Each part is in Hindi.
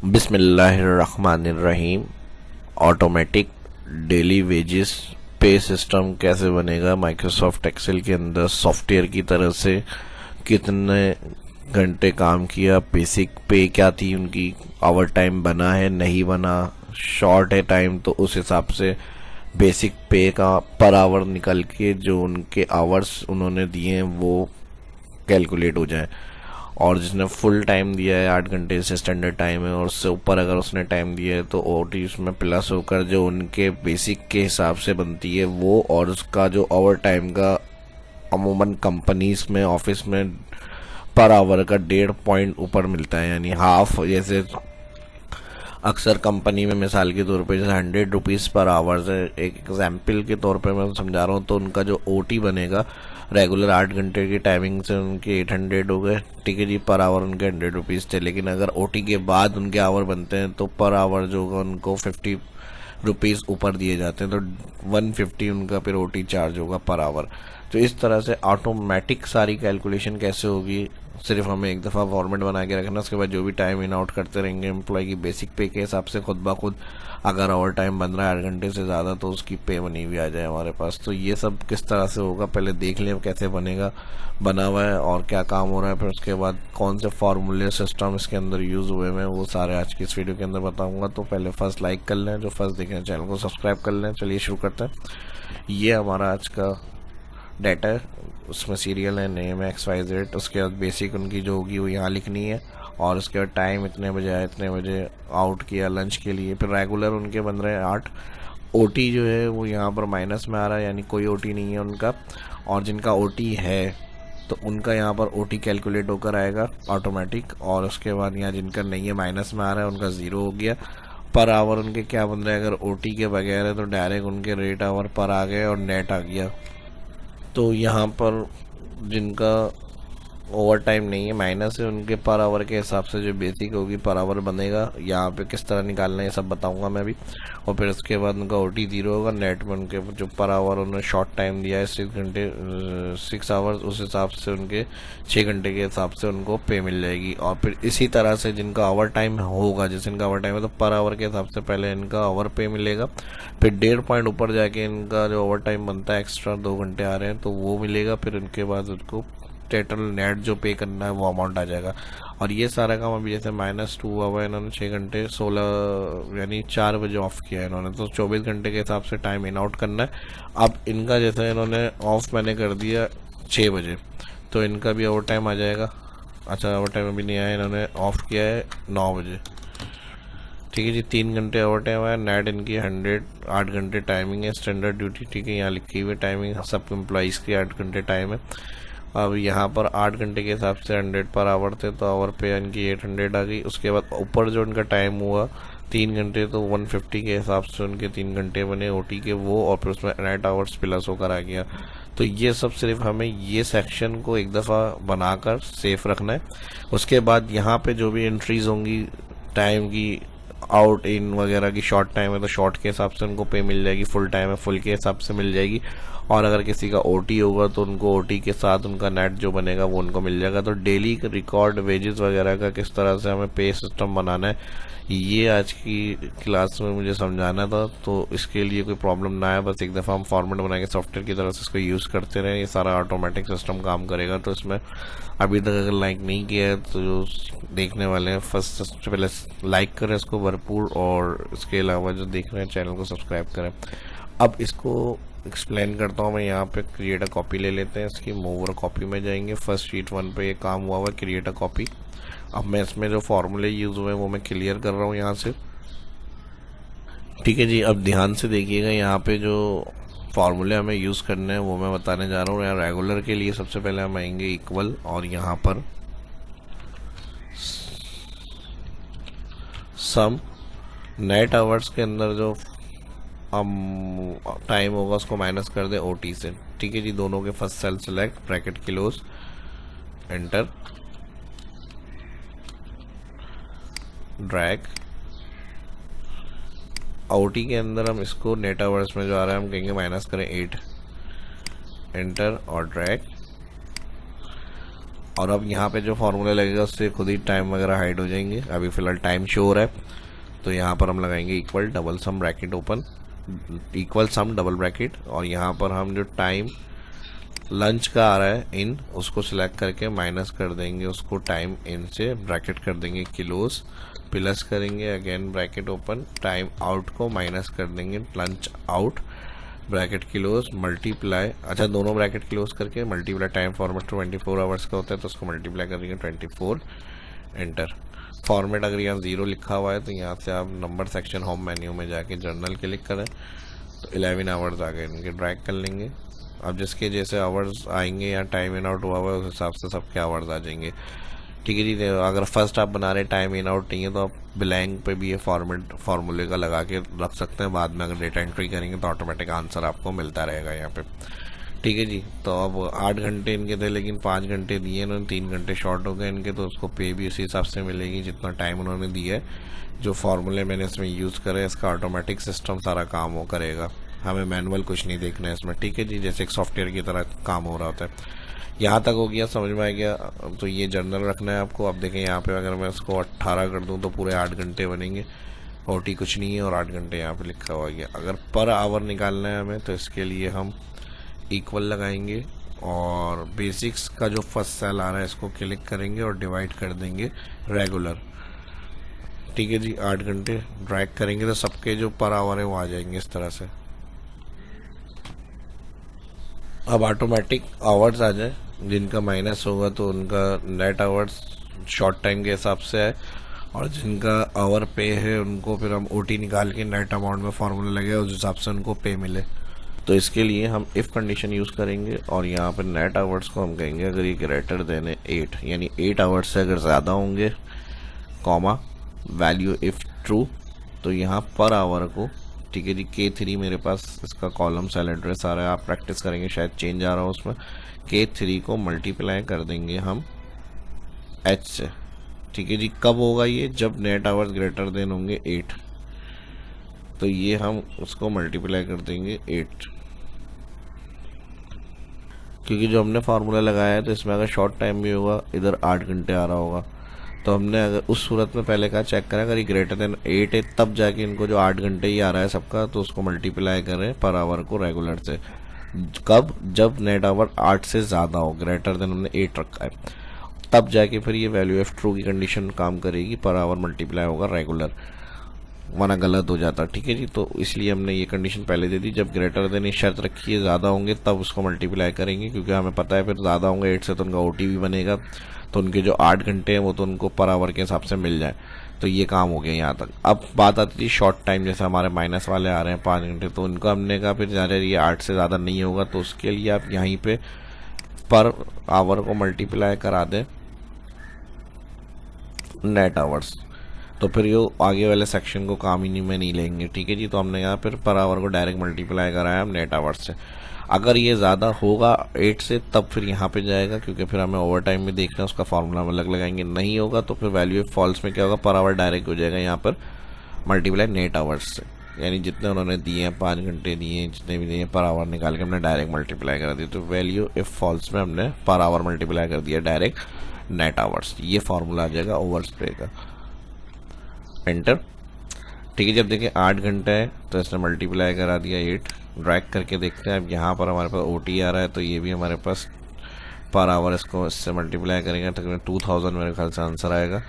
बिस्मिल्लाहिर्रहमानिर्रहीम। ऑटोमेटिक डेली वेजेस पे सिस्टम कैसे बनेगा माइक्रोसॉफ्ट एक्सेल के अंदर सॉफ्टवेयर की तरह से। कितने घंटे काम किया, बेसिक पे क्या थी उनकी, ओवर टाइम बना है नहीं बना, शॉर्ट है टाइम तो उस हिसाब से बेसिक पे का पर आवर निकल के जो उनके आवर्स उन्होंने दिए हैं वो कैलकुलेट हो जाए। और जिसने फुल टाइम दिया है 8 घंटे से स्टैंडर्ड टाइम है और उससे ऊपर अगर उसने टाइम दिया है तो ओटी उसमें प्लस होकर जो उनके बेसिक के हिसाब से बनती है वो, और उसका जो ओवर टाइम का अमूमन कंपनीज में ऑफिस में पर आवर का 1.5 पॉइंट ऊपर मिलता है, यानी हाफ। जैसे अक्सर कंपनी में मिसाल के तौर पे जैसे 100 रुपीज़ पर आवर्स है, एक एग्जाम्पल के तौर पे मैं समझा रहा हूँ, तो उनका जो ओटी बनेगा रेगुलर 8 घंटे की टाइमिंग से उनके 800 हो गए, ठीक है जी, पर आवर उनके 100 रुपीज़ थे। लेकिन अगर ओटी के बाद उनके आवर बनते हैं तो पर आवर जो होगा उनको 50 रुपीज़ ऊपर दिए जाते हैं, तो 150 उनका फिर ओटी चार्ज होगा पर आवर। तो इस तरह से ऑटोमेटिक सारी कैलकुलेशन कैसे होगी, सिर्फ हमें एक दफ़ा फॉर्मेट बना के रखना, उसके बाद जो भी टाइम इन आउट करते रहेंगे एम्प्लॉय की बेसिक पे के हिसाब से खुद ब खुद अगर ओवर टाइम बन रहा है 8 घंटे से ज़्यादा तो उसकी पे बनी हुई आ जाए हमारे पास। तो ये सब किस तरह से होगा पहले देख लें कैसे बनेगा, बना हुआ है और क्या काम हो रहा है, फिर उसके बाद कौन से फार्मूले सिस्टम इसके अंदर यूज़ हुए हैं वो सारे आज की इस वीडियो के अंदर बताऊंगा। तो पहले फर्स्ट लाइक कर लें, जो फर्स्ट देखें चैनल को सब्सक्राइब कर लें। चलिए शुरू करते हैं। ये हमारा आज का डाटा है, उसमें सीरियल है, नेम है XYZ, उसके बाद बेसिक उनकी जो होगी वो यहाँ लिखनी है, और उसके बाद टाइम इतने बजे आया, इतने बजे आउट किया लंच के लिए। फिर रेगुलर उनके बन रहे हैं 8। ओटी जो है वो यहाँ पर माइनस में आ रहा है, यानी कोई ओटी नहीं है उनका, और जिनका ओटी है तो उनका यहाँ पर ओटी कैलकुलेट होकर आएगा ऑटोमेटिक, और उसके बाद यहाँ जिनका नहीं है माइनस में आ रहा है उनका ज़ीरो हो गया। पर आवर उनके क्या बन रहा है, अगर ओटी के बगैर है तो डायरेक्ट उनके रेट आवर पर आ गए और नेट आ गया। तो यहाँ पर जिनका ओवर टाइम नहीं है माइनस है उनके पर आवर के हिसाब से जो बेसिक होगी पर आवर बनेगा, यहाँ पे किस तरह निकालना है ये सब बताऊंगा मैं भी। और फिर उसके बाद उनका ओटी ज़ीरो होगा, नेट में उनके जो पर आवर उन्होंने शॉर्ट टाइम दिया है 6 घंटे 6 आवर्स, उस हिसाब से उनके 6 घंटे के हिसाब से उनको पे मिल जाएगी। और फिर इसी तरह से जिनका ओवर टाइम होगा, जैसे इनका ओवर टाइम है तो पर आवर के हिसाब से पहले इनका ओवर पे मिलेगा, फिर 1.5 पॉइंट ऊपर जाके इनका जो ओवर टाइम बनता है एक्स्ट्रा 2 घंटे आ रहे हैं तो वो मिलेगा, फिर इनके बाद उनको टोटल नेट जो पे करना है वो अमाउंट आ जाएगा। और ये सारा काम अभी जैसे -2 हुआ हुआ है, इन्होंने 6 घंटे 16 यानी 4 बजे ऑफ किया है इन्होंने, तो 24 घंटे के हिसाब से टाइम इन आउट करना है। अब इनका जैसे इन्होंने ऑफ मैंने कर दिया 6 बजे तो इनका भी ओवर टाइम आ जाएगा। अच्छा, ओवर टाइम अभी नहीं आया, इन्होंने ऑफ किया है 9 बजे, ठीक है जी, 3 घंटे ओवर टाइम आया। नेट इनकी 8 घंटे टाइमिंग है, स्टैंडर्ड ड्यूटी, ठीक है, यहाँ लिखी हुई टाइमिंग सब एम्प्लॉइज़ की 8 घंटे टाइम है। अब यहाँ पर 8 घंटे के हिसाब से 100 पर आवर थे तो आवर पे इनकी 800 आ गई। उसके बाद ऊपर जो उनका टाइम हुआ 3 घंटे तो 150 के हिसाब से उनके 3 घंटे बने ओटी के वो, और फिर उसमें नेट आवर्स प्लस होकर आ गया। तो ये सब सिर्फ हमें ये सेक्शन को एक दफ़ा बनाकर सेफ रखना है। उसके बाद यहाँ पे जो भी एंट्रीज होंगी टाइम की, आउट इन वगैरह की, शॉर्ट टाइम है तो शॉर्ट के हिसाब से उनको पे मिल जाएगी, फुल टाइम है फुल के हिसाब से मिल जाएगी, और अगर किसी का ओटी होगा तो उनको ओटी के साथ उनका नेट जो बनेगा वो उनको मिल जाएगा। तो डेली रिकॉर्ड वेजेस वगैरह का किस तरह से हमें पे सिस्टम बनाना है ये आज की क्लास में मुझे समझाना था। तो इसके लिए कोई प्रॉब्लम ना आए, बस एक दफ़ा हम फॉर्मेट बना के सॉफ्टवेयर की तरह से इसको यूज़ करते रहें, ये सारा ऑटोमेटिक सिस्टम काम करेगा। तो इसमें अभी तक अगर लाइक नहीं किया है तो जो देखने वाले हैं फर्स्ट सबसे पहले लाइक करें इसको भरपूर, और इसके अलावा जो देख रहे हैं चैनल को सब्सक्राइब करें। अब इसको एक्सप्लेन करता हूँ मैं। यहाँ पे क्रिएट अ कॉपी ले लेते हैं इसकी, मूव कॉपी में जाएंगे, फर्स्ट शीट 1 पे ये काम हुआ हुआ है क्रिएट अ कॉपी। अब मैं इसमें जो फॉर्मूले यूज़ हुए हैं वो मैं क्लियर कर रहा हूँ यहाँ से, ठीक है जी। अब ध्यान से देखिएगा, यहाँ पे जो फार्मूले हमें यूज़ करने हैं वो मैं बताने जा रहा हूँ। यहाँ रेगुलर के लिए सबसे पहले हम आएंगे इक्वल, और यहाँ पर सम नेट आवर्स के अंदर जो हम टाइम होगा उसको माइनस कर दे ओटी से, ठीक है जी। दोनों के first cell select, bracket close, enter, drag. OT के अंदर हम इसको नेट आवर्स में जो आ रहा है हम कहेंगे माइनस करें 8, एंटर और ड्रैग। और अब यहाँ पे जो फॉर्मूला लगेगा उससे खुद ही टाइम वगैरह हाइड हो जाएंगे। अभी फिलहाल टाइम शो हो रहा है, तो यहाँ पर हम लगाएंगे इक्वल डबल सम ब्रैकेट ओपन, इक्वल सम डबल ब्रैकेट, और यहाँ पर हम जो टाइम लंच का आ रहा है इन, उसको सिलेक्ट करके माइनस कर देंगे उसको टाइम इन से, ब्रैकेट कर देंगे किलोस, प्लस करेंगे again bracket open, time out को माइनस कर देंगे lunch out, bracket close multiply, अच्छा दोनों ब्रैकेट क्लोज करके मल्टीप्लाई, टाइम फॉर्मेट 24 आवर्स का होता है तो उसको मल्टीप्लाई करेंगे 24, एंटर। फॉर्मेट अगर यहाँ 0 लिखा हुआ है तो यहाँ से आप नंबर सेक्शन होम मेन्यू में जाके जर्नल क्लिक करें तो 11 आवर्स आ गए, इनके ड्रैग कर लेंगे। अब जिसके जैसे आवर्स आएंगे या टाइम इन आउट हुआ हुआ है उस हिसाब से सबके आवर्स आ जाएंगे। ठीक है जी, अगर फर्स्ट आप बना रहे टाइम इन आउट नहीं है तो आप ब्लैंक पे भी ये फार्मूले का लगा के रख सकते हैं, बाद में अगर डेटा एंट्री करेंगे तो ऑटोमेटिक आंसर आपको मिलता रहेगा यहाँ पे। ठीक है जी, तो अब 8 घंटे इनके थे लेकिन 5 घंटे दिए इन्होंने, 3 घंटे शॉर्ट हो गए इनके, तो उसको पे भी उसी हिसाब से मिलेगी जितना टाइम उन्होंने दिया है। जो फार्मूले मैंने इसमें यूज़ करे इसका ऑटोमेटिक सिस्टम सारा काम वो करेगा, हमें मैनुअल कुछ नहीं देखना है इसमें। ठीक है जी, जैसे एक सॉफ्टवेयर की तरह काम हो रहा होता है। यहाँ तक हो गया, समझ में आ गया। तो ये जर्नल रखना है आपको। अब देखें यहाँ पे अगर मैं इसको 18 कर दूँ तो पूरे 8 घंटे बनेंगे, 40 कुछ नहीं है और 8 घंटे यहाँ पे लिखा हुआ गया। अगर पर आवर निकालना है हमें तो इसके लिए हम इक्वल लगाएंगे और बेसिक्स का जो फर्स्ट सेल आ रहा है इसको क्लिक करेंगे और डिवाइड कर देंगे रेगुलर। ठीक है जी, 8 घंटे ड्रैग करेंगे तो सबके जो पर आवर है वो आ जाएंगे इस तरह से। अब ऑटोमेटिक आवर्स आ जाए, जिनका माइनस होगा तो उनका नेट आवर्स शॉर्ट टाइम के हिसाब से है, और जिनका आवर पे है उनको फिर हम ओटी निकाल के नेट अमाउंट में फार्मूला लगे उस हिसाब से उनको पे मिले। तो इसके लिए हम इफ़ कंडीशन यूज़ करेंगे और यहाँ पर नेट आवर्स को हम कहेंगे अगर ये ग्रेटर देन 8, यानी 8 आवर्स से अगर ज़्यादा होंगे, कॉमा वैल्यू इफ़ ट्रू, तो यहाँ पर आवर को, ठीक है जी, K3 मेरे पास इसका कॉलम सेल एड्रेस आ रहा है, आप प्रैक्टिस करेंगे शायद चेंज आ रहा हो उसमें, K3 को मल्टीप्लाई कर देंगे हम H से। ठीक है जी, कब होगा ये, जब नेट आवर्स ग्रेटर देन होंगे 8, तो ये हम उसको मल्टीप्लाई कर देंगे 8, क्योंकि जो हमने फार्मूला लगाया है तो इसमें अगर शॉर्ट टाइम भी होगा इधर 8 घंटे आ रहा होगा, तो हमने अगर उस सूरत में पहले कहा चेक करें अगर ये ग्रेटर देन 8 है तब जाके इनको जो 8 घंटे ही आ रहा है सबका तो उसको मल्टीप्लाई करें पर आवर को रेगुलर से। कब, जब नेट आवर 8 से ज़्यादा हो, ग्रेटर देन हमने 8 रखा है, तब जाके फिर ये वैल्यू एफ ट्रू की कंडीशन काम करेगी, पर आवर मल्टीप्लाई होगा रेगुलर, वरना गलत हो जाता। ठीक है जी, तो इसलिए हमने ये कंडीशन पहले दे दी, जब ग्रेटर देन ये शर्त रखी है ज़्यादा होंगे तब उसको मल्टीप्लाई करेंगे, क्योंकि हमें पता है फिर ज़्यादा होंगे 8 से तो उनका ओटी भी बनेगा, तो उनके जो 8 घंटे हैं वो तो उनको पर आवर के हिसाब से मिल जाए। तो ये काम हो गया यहाँ तक। अब बात आती थी शॉर्ट टाइम, जैसे हमारे माइनस वाले आ रहे हैं 5 घंटे, तो उनको हमने कहा फिर ज़्यादा ये 8 से ज़्यादा नहीं होगा, तो उसके लिए आप यहीं पे पर आवर को मल्टीप्लाई करा दें नेट आवर्स, तो फिर ये आगे वाले सेक्शन को काम ही में नहीं लेंगे। ठीक है जी, तो हमने यहाँ फिर पर आवर को डायरेक्ट मल्टीप्लाई कराया हम नेट आवर्स से। अगर ये ज़्यादा होगा 8 से तब फिर यहाँ पे जाएगा, क्योंकि फिर हमें ओवर टाइम में देखना है, उसका फार्मूला अलग लगाएंगे। नहीं होगा तो फिर वैल्यू फॉल्स में क्या होगा, पर आवर डायरेक्ट हो जाएगा यहाँ पर मल्टीप्लाई नेट आवर्स से, यानी जितने उन्होंने दिए हैं 5 घंटे दिए हैं, जितने भी दिए पर आवर निकाल के हमने डायरेक्ट मल्टीप्लाई कर दिया। तो वैल्यू इफ फॉल्स में हमने पर आवर मल्टीप्लाई कर दिया डायरेक्ट नेट आवर्स, ये फार्मूला आ जाएगा ओवर स्प्रे का। एंटर। ठीक है, जब देखिए 8 घंटे है तो इसने मल्टीप्लाई करा दिया 8, ड्रैग करके देखते हैं। अब यहाँ पर हमारे पास ओटी आ रहा है तो ये भी हमारे पास पर आवर, इसको इससे मल्टीप्लाई करेंगे तकरीबन 2000 मेरे ख्याल से आंसर आएगा।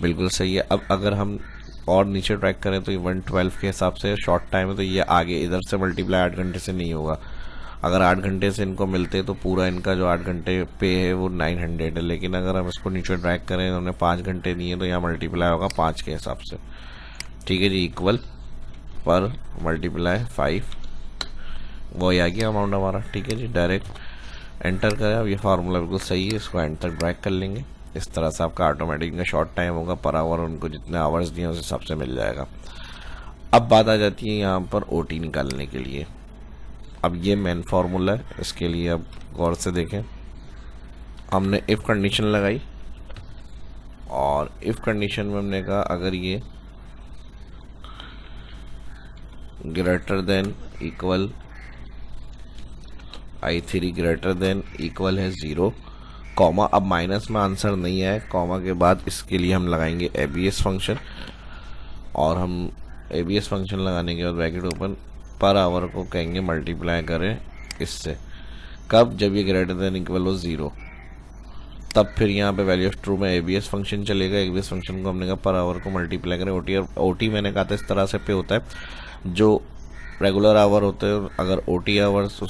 बिल्कुल सही है। अब अगर हम और नीचे ट्रैक करें तो ये 112 के हिसाब से शॉर्ट टाइम है, तो ये आगे इधर से मल्टीप्लाई 8 घंटे से नहीं होगा। अगर 8 घंटे से इनको मिलते तो पूरा इनका जो 8 घंटे पे है वो 900 है, लेकिन अगर हम इसको नीचे ड्रैग करें, उन्होंने 5 घंटे दिए तो यहाँ मल्टीप्लाई होगा 5 के हिसाब से। ठीक है जी, इक्वल पर मल्टीप्लाई 5, वही आ गया अमाउंट हमारा। ठीक है जी, डायरेक्ट एंटर करें। अब ये फार्मूला बिल्कुल सही है, इसको एंड तक ड्रैग कर लेंगे। इस तरह से आपका ऑटोमेटिक का शॉर्ट टाइम होगा, पर आवर उनको जितने आवर्स दिए उस हिसाब से मिल जाएगा। अब बात आ जाती है यहाँ पर ओटी निकालने के लिए। अब ये मेन फार्मूला है, इसके लिए अब गौर से देखें। हमने इफ़ कंडीशन लगाई और इफ़ कंडीशन में हमने कहा अगर ये greater than equal I3 greater than equal है 0, कॉमा। अब माइनस में आंसर नहीं आए, कॉमा के बाद इसके लिए हम लगाएंगे एबीएस फंक्शन, और हम एबीएस फंक्शन लगाने के बाद ब्रैकेट ओपन, पर आवर को कहेंगे मल्टीप्लाई करें इससे। कब? जब ये ग्रेटर देन इक्वल हो 0, तब फिर यहाँ पे वैल्यू ऑफ ट्रू में एबीएस फंक्शन चलेगा। एबीएस फंक्शन को हमने कहा पर आवर को मल्टीप्लाई करें ओटी, और ओटी मैंने कहा था इस तरह से पे होता है, जो रेगुलर आवर होते हैं, अगर ओटी आवर्स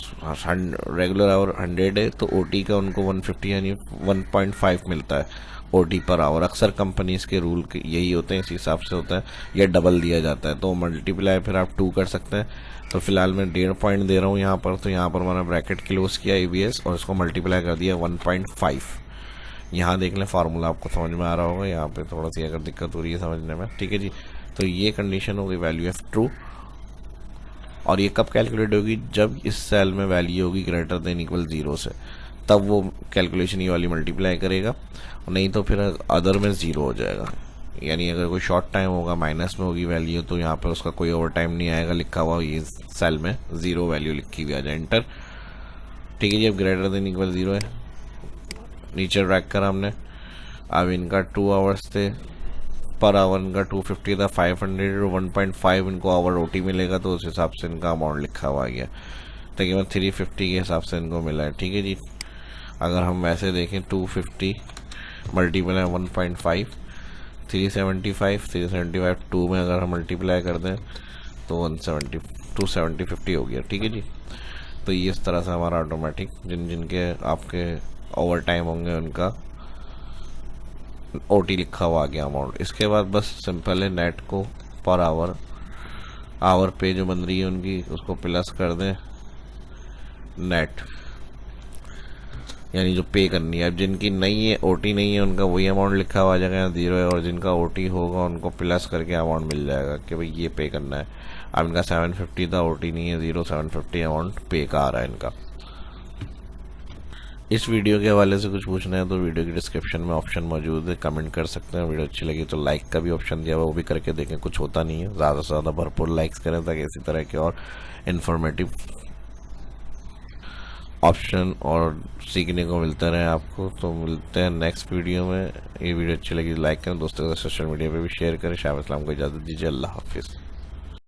रेगुलर आवर 100 है तो ओटी का उनको 150 यानी 1.5 मिलता है ओटी पर आवर। अक्सर कंपनीज के रूल यही होते हैं, इसी हिसाब से होता है, या डबल दिया जाता है तो मल्टीप्लाई फिर आप 2 कर सकते हैं। तो फिलहाल मैं 1.5 पॉइंट दे रहा हूँ यहाँ पर, तो यहाँ पर मैंने ब्रैकेट क्लोज किया एबीएस और इसको मल्टीप्लाई कर दिया 1.5। यहाँ देख लें फार्मूला आपको समझ में आ रहा होगा, यहाँ पे थोड़ा सी अगर दिक्कत हो रही है समझने में, ठीक है जी। तो ये कंडीशन हो गई वैल्यू ऑफ ट्रू, और ये कब कैलकुलेट होगी? जब इस सेल में वैल्यू होगी ग्रेटर देन इक्वल 0 से, तब वो कैलकुलेशन ये वाली मल्टीप्लाई करेगा, नहीं तो फिर अदर में 0 हो जाएगा। यानी अगर कोई शॉर्ट टाइम होगा, माइनस में होगी वैल्यू, तो यहाँ पर उसका कोई ओवर टाइम नहीं आएगा, लिखा हुआ ये सेल में 0 वैल्यू लिखी हुई आ जाए, एंटर, ठीक है जी। अब ग्रेटर देन इक्वल 0 है, नीचे ड्रैग करा हमने। अब इनका 2 आवर्स थे, पर आवर इनका 250 था, 500 और 1.5 इनको आवर ओटी मिलेगा, तो उस हिसाब से इनका अमाउंट लिखा हुआ गया, तकरीबन 350 के हिसाब से इनको मिला है, ठीक है जी। अगर हम वैसे देखें 250 मल्टीप्लाई 1.5, 375 2 में अगर हम मल्टीप्लाई कर दें तो 270 हो गया, ठीक है जी। तो ये इस तरह से हमारा ऑटोमेटिक जिनके आपके ओवर टाइम होंगे उनका ओटी लिखा हुआ आ गया अमाउंट। इसके बाद बस सिंपल है, नेट को पर आवर पे जो बन रही है उनकी उसको प्लस कर दें नेट, यानी जो पे करनी है। अब जिनकी नहीं है, ओटी नहीं है, उनका वही अमाउंट लिखा हुआ आ जाएगा, 0 है, और जिनका ओटी होगा उनको प्लस करके अमाउंट मिल जाएगा कि भाई ये पे करना है। अब इनका 750 था, ओटी नहीं है 0, 750 अमाउंट पे का आ रहा है इनका। इस वीडियो के हवाले से कुछ पूछना है तो वीडियो की डिस्क्रिप्शन में ऑप्शन मौजूद है, कमेंट कर सकते हैं। वीडियो अच्छी लगी तो लाइक का भी ऑप्शन दिया हुआ, वो भी करके देखें, कुछ होता नहीं है। ज़्यादा से ज़्यादा भरपूर लाइक्स करें ताकि इसी तरह के और इन्फॉर्मेटिव ऑप्शन और सीखने को मिलता रहे आपको। तो मिलते हैं नेक्स्ट वीडियो में। ये वीडियो अच्छी लगी लाइक करें, दोस्तों के साथ सोशल मीडिया पे भी शेयर करें। शाह इस्लाम को इजाज़त दीजिए, अल्लाह हाफिज़।